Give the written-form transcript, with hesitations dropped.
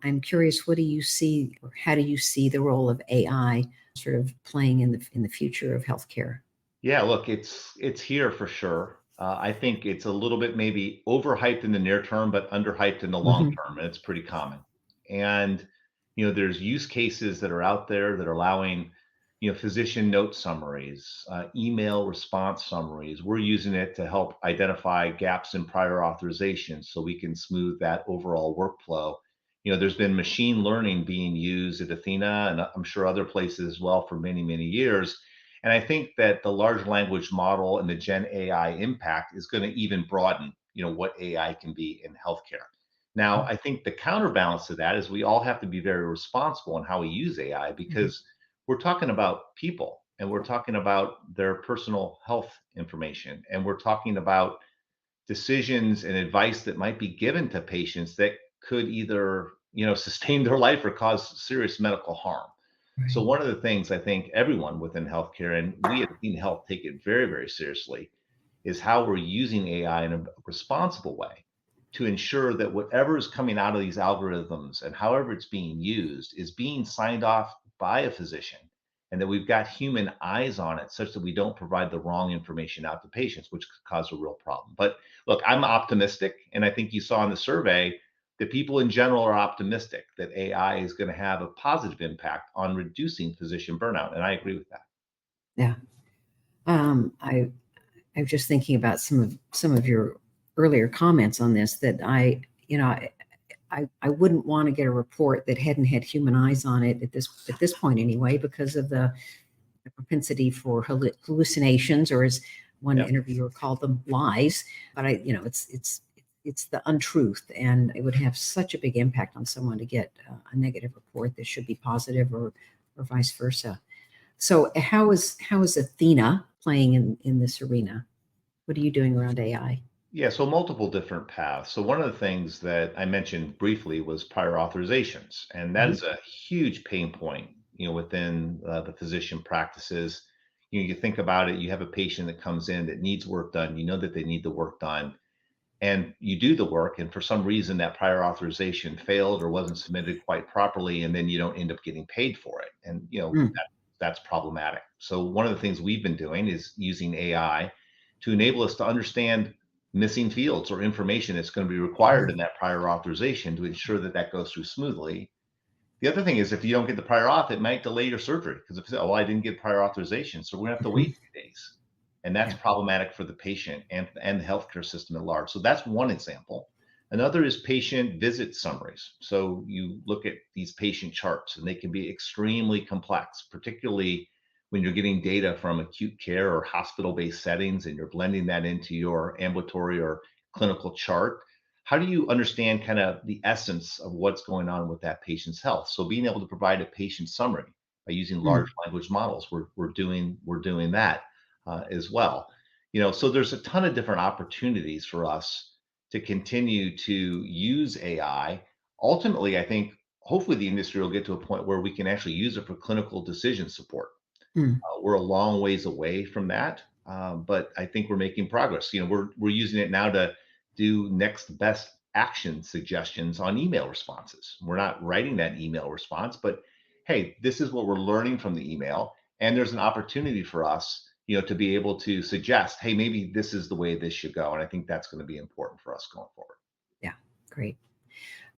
I'm curious, what do you see, or how do you see the role of AI sort of playing in the future of healthcare? Yeah, look, it's here for sure. I think it's a little bit maybe overhyped in the near term, but underhyped in the long Hmm. term, and it's pretty common. And there's use cases that are out there that are allowing, physician note summaries, email response summaries. We're using it to help identify gaps in prior authorization so we can smooth that overall workflow. There's been machine learning being used at Athena, and I'm sure other places as well for many, many years. And I think that the large language model and the Gen AI impact is going to even broaden, what AI can be in healthcare. Now, I think the counterbalance to that is we all have to be very responsible in how we use AI, because we're talking about people and we're talking about their personal health information, and we're talking about decisions and advice that might be given to patients that could either, sustain their life or cause serious medical harm. So Right. one of the things I think everyone within healthcare, and we at Athena Health take it very, very seriously, is how we're using AI in a responsible way to ensure that whatever is coming out of these algorithms and however it's being used is being signed off by a physician, and that we've got human eyes on it such that we don't provide the wrong information out to patients, which could cause a real problem. But look, I'm optimistic, and I think you saw in the survey that people in general are optimistic that AI is going to have a positive impact on reducing physician burnout, and I agree with that. Yeah. I I'm just thinking about some of your earlier comments on this, that I wouldn't want to get a report that hadn't had human eyes on it at this point anyway, because of the propensity for hallucinations, or as one Yep. interviewer called them, lies. But it's the untruth, and it would have such a big impact on someone to get a negative report that should be positive, or vice versa. So how is Athena playing in this arena? What are you doing around AI? Yeah, so multiple different paths. So one of the things that I mentioned briefly was prior authorizations, and that Mhm. is a huge pain point, within the physician practices. You think about it, you have a patient that comes in that needs work done, you know that they need the work done, and you do the work, and for some reason that prior authorization failed or wasn't submitted quite properly, and then you don't end up getting paid for it. And Mm. that's problematic. So one of the things we've been doing is using AI to enable us to understand missing fields or information that's going to be required in that prior authorization to ensure that that goes through smoothly. The other thing is, if you don't get the prior auth, it might delay your surgery, because if, oh, I didn't get prior authorization, so we're gonna have to wait Mhm. a few days. And that's Yeah. problematic for the patient and the healthcare system at large. So that's one example. Another is patient visit summaries. So you look at these patient charts, and they can be extremely complex, particularly when you're getting data from acute care or hospital-based settings and you're blending that into your ambulatory or clinical chart. How do you understand kind of the essence of what's going on with that patient's health? So being able to provide a patient summary by using Mm. large language models, we're doing that as well. So there's a ton of different opportunities for us to continue to use AI. Ultimately, I think hopefully the industry will get to a point where we can actually use it for clinical decision support. Mm. We're a long ways away from that, but I think we're making progress. We're using it now to do next best action suggestions on email responses. We're not writing that email response, but hey, this is what we're learning from the email, and there's an opportunity for us, to be able to suggest, hey, maybe this is the way this should go, and I think that's going to be important for us going forward. Yeah. Great.